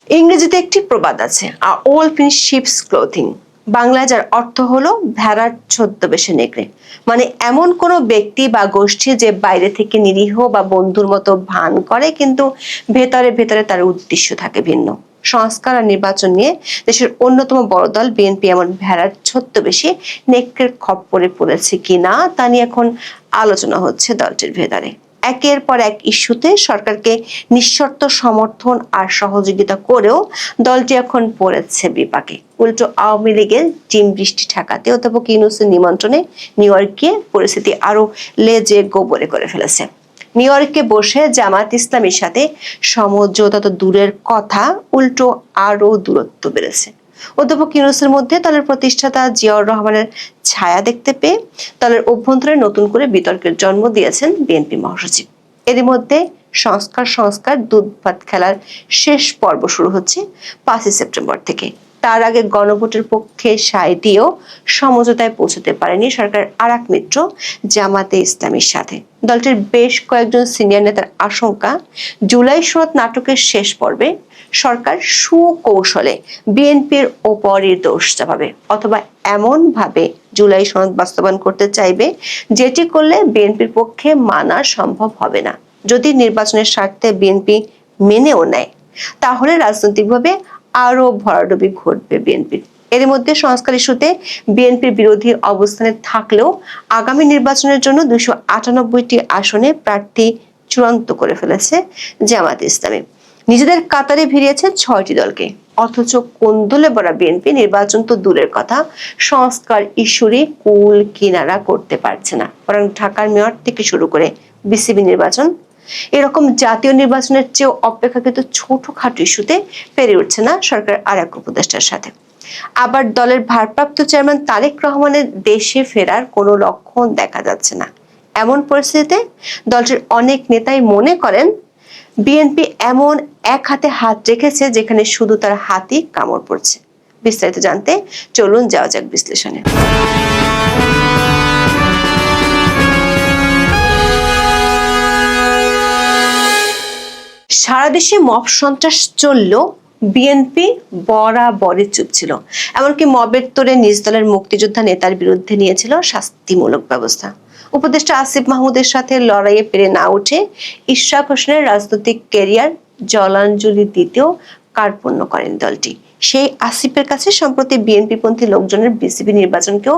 ইংরেজিতে একটি প্রবাদ আছে, আ ওল্ফ ইন শিপস ক্লোথিং। বাংলায় যার অর্থ হলো ভেড়ার ছদ্মবেশে নেকড়ে। মানে এমন কোনো ব্যক্তি বা গোষ্ঠী যে বাইরে থেকে নিরীহ বা বন্ধুর মতো ভান করে, কিন্তু ভেতরে ভেতরে তার উদ্দেশ্য থাকে ভিন্ন। সংস্কার আর নির্বাচন নিয়ে দেশের অন্যতম বড় দল বিএনপি এমন ভেড়ার ছদ্মবেশে নেকড়ের খপ্পরে পড়েছে কিনা তা নিয়ে এখন আলোচনা হচ্ছে দলটির ভেতরে। একের পর এক ইস্যুতে সরকারকে নিঃশর্ত সমর্থন আর সহযোগিতা করেও দলটি এখন পড়েছে বিপাকে। উল্টো আওয়ামী লীগের টিম বৃষ্টি ঠেকাতে অধ্যাপক ইউনূসের নিমন্ত্রণে নিউ ইয়র্কে পরিস্থিতি আরো লেজে গোবরে করে ফেলেছে। নিউ ইয়র্কে বসে জামাত ইসলামীর সাথে সমঝোতা তো দূরের কথা, উল্টো আরো দূরত্ব বেড়েছে। অধ্যাপক ইউনূসের মধ্যে দলের প্রতিষ্ঠাতা জিয়াউর রহমানের ছায়া দেখতে পেয়ে দলের অভ্যন্তরে নতুন করে বিতর্কের জন্ম দিয়েছেন বিএনপি মহাসচিব। এরই মধ্যে সংস্কার দুধ ভাত খেলার শেষ পর্ব শুরু হচ্ছে 5ই সেপ্টেম্বর থেকে। তার আগে গণভোটের পক্ষে সায় দিয়েও সমঝোতায় পৌঁছতে পারেনি সরকার আর এক মিত্র জামাতে ইসলামীর সাথে। দলটির বেশ কয়েকজন সিনিয়র নেতার আশঙ্কা, জুলাই সনদ নাটকের শেষ পর্বে সরকার সুকৌশলে বিএনপির ওপরই দোষ চাপাবে, অথবা এমন ভাবে জুলাই সনদ বাস্তবায়ন করতে চাইবে যেটি করলে বিএনপির পক্ষে মানা সম্ভব হবে না। যদি নির্বাচনের স্বার্থে বিএনপি মেনেও নেয়, তাহলে রাজনৈতিকভাবে আরো ভরাডুবি ঘটবে বিএনপির। এর মধ্যে সংস্কার ইস্যুতে বিএনপির বিরোধী অবস্থানে থাকলেও আগামী নির্বাচনের জন্য 298টি আসনে প্রার্থী চূড়ান্ত করে ফেলেছে জামাত ইসলামী। নিজেদের কাতারে ভিড়িয়েছে 6টি দলকে। অথচ কোন্দলে ভরা বিএনপি নির্বাচন তো দূরের কথা, সংস্কার ইস্যুরই কুল কিনারা করতে পারছে না। বরং ঢাকার মেয়র থেকে শুরু করে বিসিবি নির্বাচন, এরকম জাতীয় নির্বাচনের চেয়েও অপেক্ষাকৃত ছোটখাটো ইস্যুতে পেরে উঠছে না সরকার আর এক উপদেষ্টার সাথে। আবার দলের ভারপ্রাপ্ত চেয়ারম্যান তারেক রহমানের দেশে ফেরার কোনো লক্ষণ দেখা যাচ্ছে না। এমন পরিস্থিতিতে দলটির অনেক নেতাই মনে করেন বিএনপি এমন এক হাতে হাত রেখেছে যেখানে শুধু তার হাতই কামড় পড়ছে। বিস্তারিত জানতে চলুন যাওয়া যাক বিশ্লেষণে। সারা দেশে মব সন্ত্রাস চললেও বিএনপি বরাবরই চুপ ছিল। এমনকি মবের তোড়ে নিজ দলের মুক্তিযোদ্ধা নেতার বিরুদ্ধে নিয়েছিল শাস্তিমূলক ব্যবস্থা। উপদেষ্টা আসিফ মাহমুদের সাথে লড়াইয়ে পেরে না উঠে ইশরাক হোসেনের রাজনৈতিক ক্যারিয়ার জলাঞ্জলি দিতেও কার্পণ্য করেন দলটি। সেই আসিফের কাছে সম্প্রতি বিএনপিপন্থী লোকজনের বিসিবি নির্বাচনকেও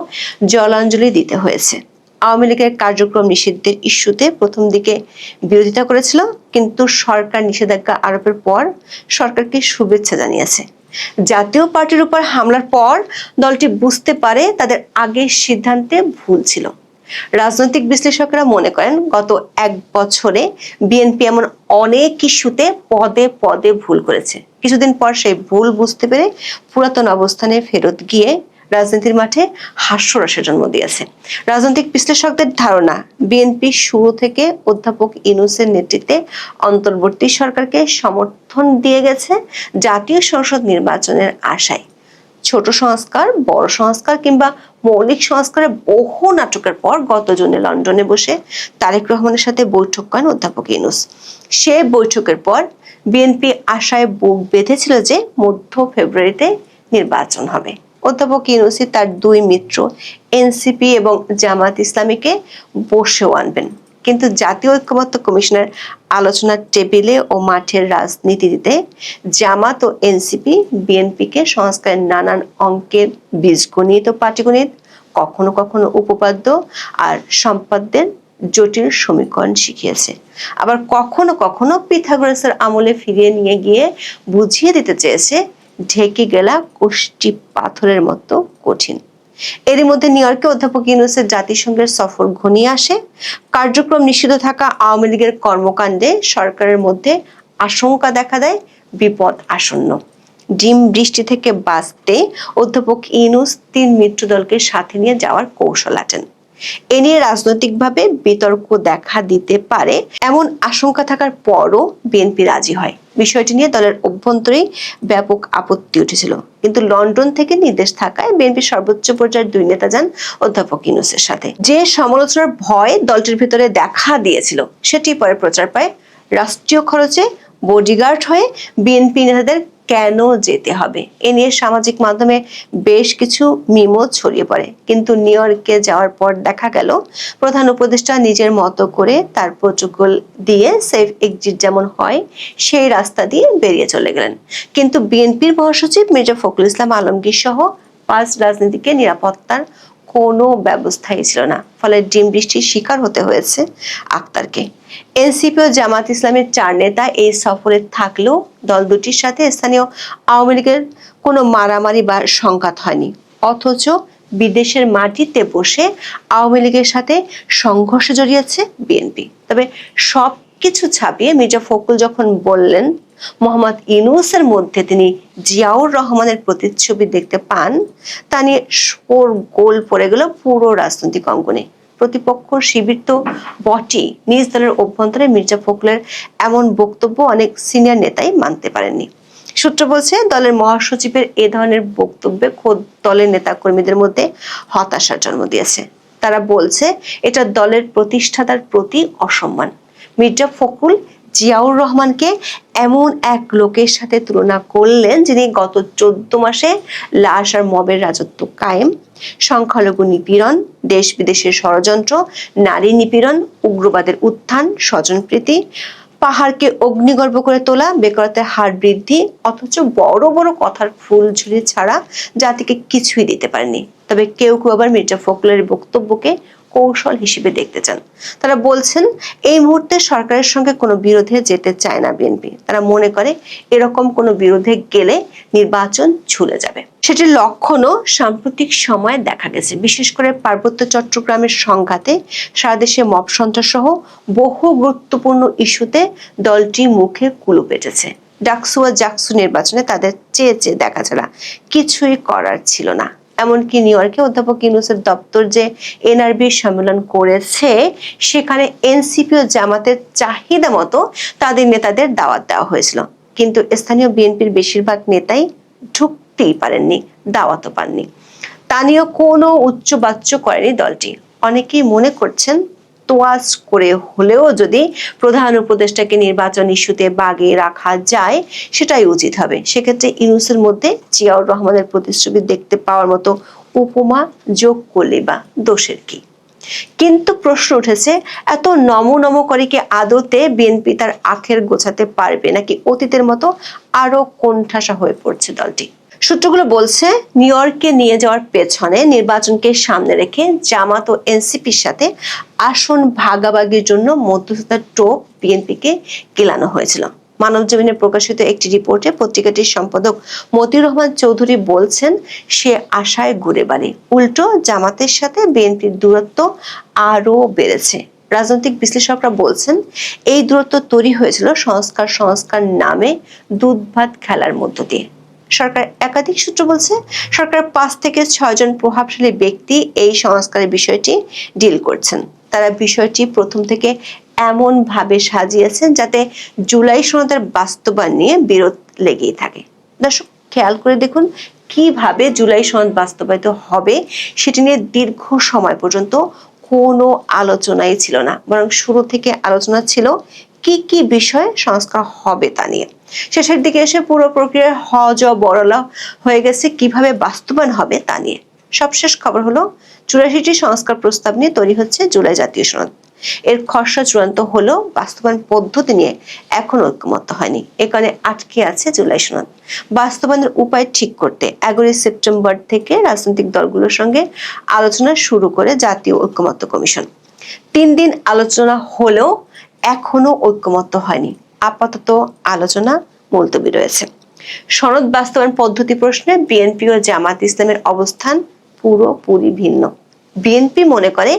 জলাঞ্জলি দিতে হয়েছে। আওয়ামী লীগের কার্যক্রম নিষিদ্ধের ইস্যুতে প্রথম দিকে বিরোধিতা করেছিল, কিন্তু সরকার নিষেধাজ্ঞা আরোপের পর সরকারকে শুভেচ্ছা জানিয়েছে। জাতীয় পার্টির উপর হামলার পর দলটি বুঝতে পারে তাদের আগের সিদ্ধান্তে ভুল ছিল। রাজনৈতিক বিশ্লেষকরা মনে করেন গত 1 বছরে বিএনপি এমন অনেক ইস্যুতে পদে পদে ভুল করেছে। কিছুদিন পর সেই ভুল বুঝতে পেরে পুরাতন অবস্থানে ফেরত গিয়ে রাজনীতির মাঠে হাস্যরসের জন্ম দিয়েছে। রাজনৈতিক বিশ্লেষকদের ধারণা, বিএনপি শুরু থেকে অধ্যাপক ইউনূসের নেতৃত্বে অন্তর্বর্তী সরকারকে সমর্থন দিয়ে গেছে জাতীয় সংসদ নির্বাচনের আশায়। ছোট সংস্কার, বড় সংস্কার কিংবা মৌলিক সংস্কারের বহু নাটকের পর গত জুনে লন্ডনে বসে তারেক রহমানের সাথে বৈঠক করেন অধ্যাপক ইউনূস। সে বৈঠকের পর বিএনপি আশায় বুক বেঁধেছিল যে মধ্য ফেব্রুয়ারিতে নির্বাচন হবে। অধ্যাপক ইউনূসই তার 2 মিত্র এনসিপি এবং জামাত ইসলামীকে বসেও আনবেন। কিন্তু জাতীয় ঐক্যমত্য কমিশনের আলোচনার টেবিলে ও মাঠের রাজনীতিতে জামাত ও এনসিপি বিএনপিকে সংস্কারের নানান অঙ্কের বীজগণিত ও পাটিগণিত, কখনো কখনো উপপাদ্য আর সম্পাদ্যের জটিল সমীকরণ শিখিয়েছে। আবার কখনো কখনো পিথাগোরাসের আমলে ফিরিয়ে নিয়ে গিয়ে বুঝিয়ে দিতে চেয়েছে ঢেকে গেলা কোষ্টি পাথরের মতো কঠিন। এরই মধ্যে নিউ ইয়র্কে অধ্যাপক ইউনূসের জাতিসংঘের সফর ঘনিয়ে আসে। কার্যক্রম নিষিদ্ধ থাকা আওয়ামী লীগের কর্মকাণ্ডে সরকারের মধ্যে আশঙ্কা দেখা দেয় বিপদ আসন্ন। ডিম বৃষ্টি থেকে বাঁচতে অধ্যাপক ইউনূস 3 মিত্র দলকে সাথে নিয়ে যাওয়ার কৌশল আটেন। এ নিয়ে রাজনৈতিকভাবে বিতর্ক দেখা দিতে পারে এমন আশঙ্কা থাকার পরও বিএনপি রাজি হয়। বিষয়টি নিয়ে দলের অভ্যন্তরেই ব্যাপক আপত্তি উঠেছিল, কিন্তু লন্ডন থেকে নির্দেশ থাকায় বিএনপির সর্বোচ্চ পর্যায়ের 2 নেতা যান অধ্যাপক ইউনূসের সাথে। যে সমালোচনার ভয় দলটির ভিতরে দেখা দিয়েছিল সেটি পরে প্রচার পায়। রাষ্ট্রীয় খরচে বডিগার্ড হয়ে বিএনপি নেতাদের কেন যেতে হবে এ নিয়ে সামাজিক মাধ্যমে বেশ কিছু মিমও ছড়িয়ে পড়ে, কিন্তু নিউ ইয়র্কে যাওয়ার পর দেখা গেল প্রধান উপদেষ্টা নিজের মতো করে তার প্রোটোকল দিয়ে সেফ এক্সিট যেমন হয় সেই রাস্তা দিয়ে বেরিয়ে চলে গেলেন। কিন্তু বিএনপির মহাসচিব মির্জা ফখরুল ইসলাম আলমগীর সহ 5 রাজনীতিকের নিরাপত্তার কোনো ব্যবস্থাই ছিল না, ফলে ডিম বৃষ্টির শিকার হতে হয়েছে আক্তারকে। এনসিপি ও জামাত ইসলামের 4 নেতা এই সফরে থাকলেও দল দুটির সাথে স্থানীয় আওয়ামী লীগের কোনো মারামারি বা সংঘাত হয়নি, অথচ বিদেশের মাটিতে বসে আওয়ামী লীগের সাথে সংঘর্ষে জড়িয়েছে বিএনপি। তবে সবকিছু ছাপিয়ে মির্জা ফখরুল যখন বললেন মোহাম্মদ ইউনূসের মধ্যে তিনি জিয়াউর রহমানের প্রতিচ্ছবি দেখতে পান, তা নিয়ে শোরগোল পড়ে গেল পুরো রাজনৈতিক অঙ্গনে। প্রতিপক্ষ শিবির তো বটেই, নিজ দলের অভ্যন্তরে মির্জা ফখরুলের এমন বক্তব্য অনেক সিনিয়র নেতাই মানতে পারেননি। সূত্র বলছে দলের মহাসচিবের এ ধরনের বক্তব্যে খোদ দলের নেতা কর্মীদের মধ্যে হতাশার জন্ম দিয়েছে। তারা বলছে এটা দলের প্রতিষ্ঠাতার প্রতি অসম্মান। মির্জা ফখরুল জিয়াউর রহমানকে এমন এক লোকের সাথে তুলনা করলেন যিনি গত 14 মাসে লাশ আর মবের রাজত্ব কায়েম, সংখ্যালঘু নিপীড়ন, দেশ বিদেশের ষড়যন্ত্র, নারী নিপীড়ন, উগ্রবাদের উত্থান, স্বজনপ্রীতি, পাহাড়কে অগ্নিগর্ভ করে তোলা, বেকারত্বের হার বৃদ্ধি, অথচ বড় বড় কথার ফুলঝুরি ছাড়া জাতিকে কিছুই দিতে পারেনি। তবে কেউ কেউ আবার মির্জা ফখরুলের বক্তব্যকে কৌশল হিসেবে দেখতে চান। তারা বলছেন এই মুহূর্তে সরকারের সঙ্গে কোনো বিরোধে যেতে চায় না বিএনপি। তারা মনে করে এরকম কোনো বিরোধে গেলে নির্বাচন ঝুলে যাবে। সেটির লক্ষণও সাম্প্রতিক সময়ে দেখা গেছে। বিশেষ করে পার্বত্য চট্টগ্রামের সংঘাতে, সারা দেশে মব সন্ত্রাস সহ বহু গুরুত্বপূর্ণ ইস্যুতে দলটি মুখে কুলু পেটেছে। ডাকসু ও জাকসু নির্বাচনে তাদের চেয়ে চেয়ে দেখা ছাড়া কিছুই করার ছিল না। এমনকি নিউ ইয়র্কে অধ্যাপক ইউনূসের দপ্তর যে এনআরবি সম্মেলন করেছে, সেখানে এনসিপি ও জামাতের চাহিদা মতো তাদের নেতাদের দাওয়াত দেওয়া হয়েছিল, কিন্তু স্থানীয় বিএনপির বেশিরভাগ নেতাই ঢুকতেই পারেননি, দাওয়াতও পাননি। তা নিয়েও কোনো উচ্চবাচ্য করেনি দলটি। অনেকেই মনে করছেন তোয়াজ করে হলেও যদি প্রধান উপদেষ্টাকে নির্বাচন ইস্যুতে বাগে রাখা যায় সেটাই উচিত হবে। সেক্ষেত্রে ইউনূসের মধ্যে জিয়াউর রহমানের প্রতিচ্ছবি দেখতে পাওয়ার মতো উপমা যোগ করলে বা দোষের কি? কিন্তু প্রশ্ন উঠেছে, এত নম নম করে কি আদতে বিএনপি তার আখের গোছাতে পারবে, নাকি অতীতের মতো আরো কোণঠাসা হয়ে পড়ছে দলটি? সূত্রগুলো বলছে নিউ ইয়র্কে নিয়ে যাওয়ার পেছনে নির্বাচনকে সামনে রেখে জামাত ও এনসিপির সাথে আসন ভাগাভাগির জন্য মধ্যস্থতার টোপ বিএনপিকে গেলানো হয়েছিল। মানবজমিনে প্রকাশিত একটি রিপোর্টে পত্রিকাটির সম্পাদক মতিউর রহমান চৌধুরী বলছেন সে আশায় ঘুরে বাড়ি, উল্টো জামাতের সাথে বিএনপির দূরত্ব আরো বেড়েছে। রাজনৈতিক বিশ্লেষকরা বলছেন এই দূরত্ব তৈরি হয়েছিল সংস্কার নামে দুধ ভাত খেলার মধ্য দিয়ে। সরকার একাধিক সূত্র বলছে সরকার 5 থেকে 6 জন প্রভাবশালী ব্যক্তি এই সংস্কারের বিষয়টি ডিল করছেন। তারা বিষয়টি প্রথম থেকে এমন ভাবে সাজিয়েছেন যাতে জুলাই সনদের বাস্তবায়ন নিয়ে বিরোধ লেগেই থাকে। দর্শক খেয়াল করে দেখুন কিভাবে জুলাই সনদ বাস্তবায়িত হবে সেটি নিয়ে দীর্ঘ সময় পর্যন্ত কোনো আলোচনাই ছিল না, বরং শুরু থেকে আলোচনা ছিল কি কি বিষয়ে সংস্কার হবে তা নিয়ে। শেষের দিকে এসে পুরো প্রক্রিয়া হজ বড়লা হয়ে গেছে কিভাবে বাস্তবায়ন হবে তা নিয়ে। সবশেষ খবর হলো 84টি সংস্কার প্রস্তাব নিয়ে তৈরি হচ্ছে জুলাই জাতীয় সনদ। এর খসড়া চূড়ান্ত হলেও বাস্তবায়ন পদ্ধতি নিয়ে এখনো ঐক্যমত্য হয়নি। এ কারণে আটকে আছে জুলাই সনদ। বাস্তবায়নের উপায় ঠিক করতে 11 সেপ্টেম্বর থেকে রাজনৈতিক দলগুলোর সঙ্গে আলোচনা শুরু করে জাতীয় ঐক্যমত্য কমিশন। 3 দিন আলোচনা হলেও এখনো ঐক্যমত্য হয়নি। আপাতত আলোচনা মুলতবি রয়েছে। সনদ বাস্তবায়ন পদ্ধতি প্রশ্নে বিএনপি ও জামাত ইসলামের অবস্থান পুরোপুরি ভিন্ন। বিএনপি মনে করে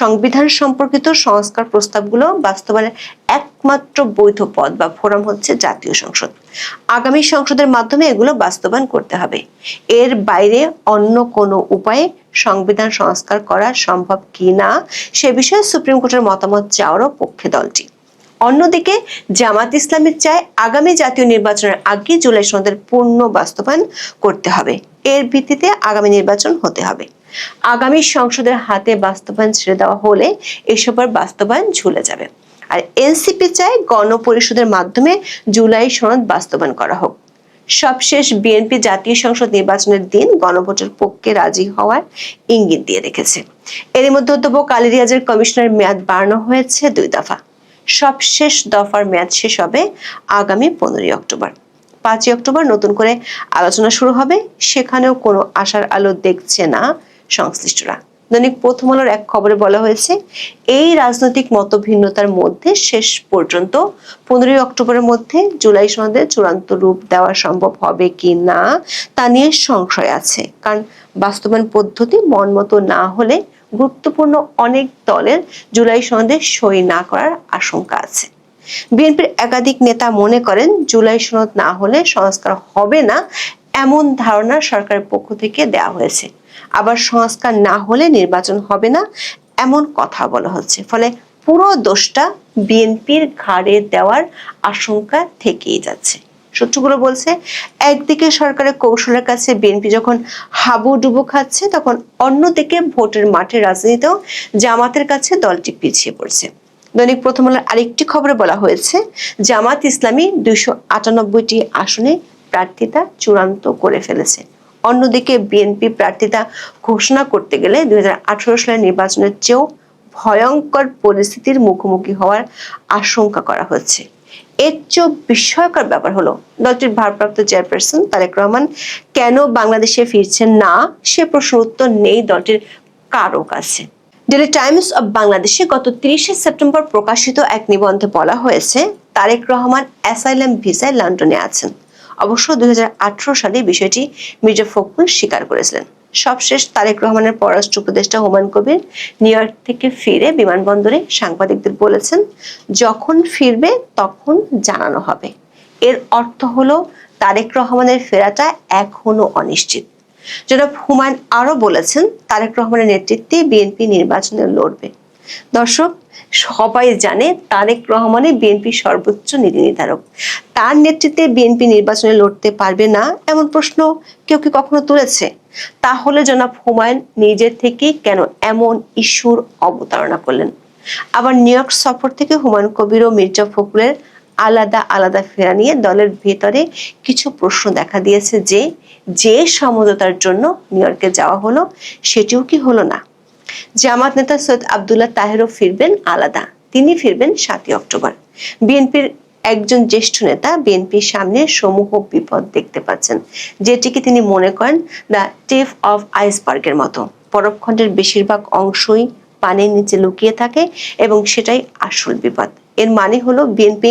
সংবিধান সম্পর্কিত সংস্কার প্রস্তাবগুলো বাস্তবায়নের একমাত্র বৈধ পথ বা ফোরাম হচ্ছে জাতীয় সংসদ। আগামী সংসদের মাধ্যমে এগুলো বাস্তবায়ন করতে হবে। এর বাইরে অন্য কোনো উপায়ে সংবিধান সংস্কার করা সম্ভব কিনা সে বিষয়ে সুপ্রিম কোর্টের মতামত চাওয়ারও পক্ষে দলটি। অন্যদিকে জামাত ইসলামী চায় আগামী জাতীয় নির্বাচনের আগে জুলাই সনদের পূর্ণ বাস্তবায়ন করতে হবে। এর ভিত্তিতে আগামী নির্বাচন হতে হবে। আগামী সংসদের হাতে বাস্তবায়ন ছেড়ে দেওয়া হলে এসবের বাস্তবায়ন ঝুলে যাবে। আর এনসিপি চায় গণপরিষদের মাধ্যমে জুলাই সনদ বাস্তবায়ন করা হোক। সবশেষ বিএনপি জাতীয় সংসদ নির্বাচনের দিন গণভোটের পক্ষে রাজি হওয়ার ইঙ্গিত দিয়ে রেখেছে। এর মধ্যে অধ্যাপক আলী রিয়াজের কমিশনের মেয়াদ বাড়ানো হয়েছে 2 দফা। সবশেষ দফার মেয়াদ শেষ হবে আগামী 15 অক্টোবর। 5 অক্টোবর নতুন করে আলোচনা শুরু হবে, সেখানেও কোনো আশার আলো দেখছে না সংশ্লিষ্টরা। দৈনিক প্রথম আলোর এক খবরে বলা হয়েছে, এই রাজনৈতিক মতভিন্নতার মধ্যে শেষ পর্যন্ত 15 অক্টোবরের মধ্যে জুলাই সনদের চূড়ান্ত রূপ দেওয়া সম্ভব হবে কি না তা নিয়ে সংশয় আছে। কারণ বাস্তবায়ন পদ্ধতি মনমতো না হলে গুরুত্বপূর্ণ অনেক দলের জুলাই সনদে সই না করার আশঙ্কা আছে। বিএনপির একাধিক নেতা মনে করেন, জুলাই সনদ না হলে সংস্কার হবে না এমন ধারণা সরকারের পক্ষ থেকে দেওয়া হয়েছে। আবার সংস্কার না হলে নির্বাচন হবে না এমন কথা বলা হচ্ছে। ফলে পুরো দোষটা বিএনপির ঘাড়ে দেওয়ার আশঙ্কা থেকেই যাচ্ছে। সূত্রগুলো বলছে, একদিকে সরকারের কৌশলের কাছে বিএনপি যখন হাবুডুবু খাচ্ছে, তখন অন্যদিকে ভোটের মাঠে রাজনীতিতেও জামাতের কাছে দলটি পিছিয়ে পড়ছে। দৈনিক প্রথম আলোর আরেকটি খবরে বলা হয়েছে, জামাত ইসলামী 298টি আসনে প্রার্থিতা চূড়ান্ত করে ফেলেছে। অন্যদিকে বিএনপি প্রার্থিতা ঘোষণা করতে গেলে 2018 সালের নির্বাচনের চেয়েও ভয়ঙ্কর পরিস্থিতির মুখোমুখি হওয়ার আশঙ্কা করা হচ্ছে। এর চেয়েও বিস্ময়কর ব্যাপার হলো, দলটির ভারপ্রাপ্ত চেয়ারপারসন তারেক রহমান কেন বাংলাদেশে ফিরছেন না সে প্রশ্নের উত্তর নেই দলটির কারো কাছে। ডেইলি টাইমস অব বাংলাদেশে গত 30 সেপ্টেম্বর প্রকাশিত এক নিবন্ধে বলা হয়েছে, তারেক রহমান অ্যাসাইলাম ভিসায় লন্ডনে আছেন। অবশ্য 2018 সালে বিষয়টি মির্জা ফখরুল স্বীকার করেছিলেন। সবশেষ তারেক রহমানের পররাষ্ট্র উপদেষ্টা হুমায়ুন কবির নিউ ইয়র্ক থেকে ফিরে বিমানবন্দরে সাংবাদিকদের বলেছেন, যখন ফিরবে তখন জানানো হবে। এর অর্থ হলো তারেক রহমানের ফেরাটা এখনো অনিশ্চিত। জনাব হুমায়ুন আরো বলেছেন, তারেক রহমানের নেতৃত্বে বিএনপি নির্বাচনে লড়বে। দর্শক, সবাই জানে তারেক রহমানই বিএনপি সর্বোচ্চ নীতি নির্ধারক। তার নেতৃত্বে বিএনপি নির্বাচনে লড়তে পারবে না এমন প্রশ্ন কেউ কি কখনো তুলেছে? তাহলে জনাব হুমায়ুন নিজে থেকে কেন এমন ইস্যুর অবতারণা করলেন? আবার নিউ ইয়র্ক সফর থেকে হুমায়ুন কবির ও মির্জা ফখরুলের আলাদা আলাদা ফেরা নিয়ে দলের ভেতরে কিছু প্রশ্ন দেখা দিয়েছে, যে সমঝোতার জন্য নিউ ইয়র্কে যাওয়া হলো সেটিও কি হলো না? জামাত নেতা সৈয়দ আব্দুল্লাহ তাহেরও ফিরবেন আলাদা, তিনি ফিরবেন 7 অক্টোবর। বিএনপির একজন জ্যেষ্ঠ নেতা বিএনপির সামনে সমূহ বিপদ দেখতে পাচ্ছেন, যেটিকে তিনি মনে করেন দ্য টিপ অফ আইসবার্গের মতো। পরবখণ্ডের বেশিরভাগ অংশই পানির নিচে লুকিয়ে থাকে এবং সেটাই আসল বিপদ। এর মানে হলো বিএনপি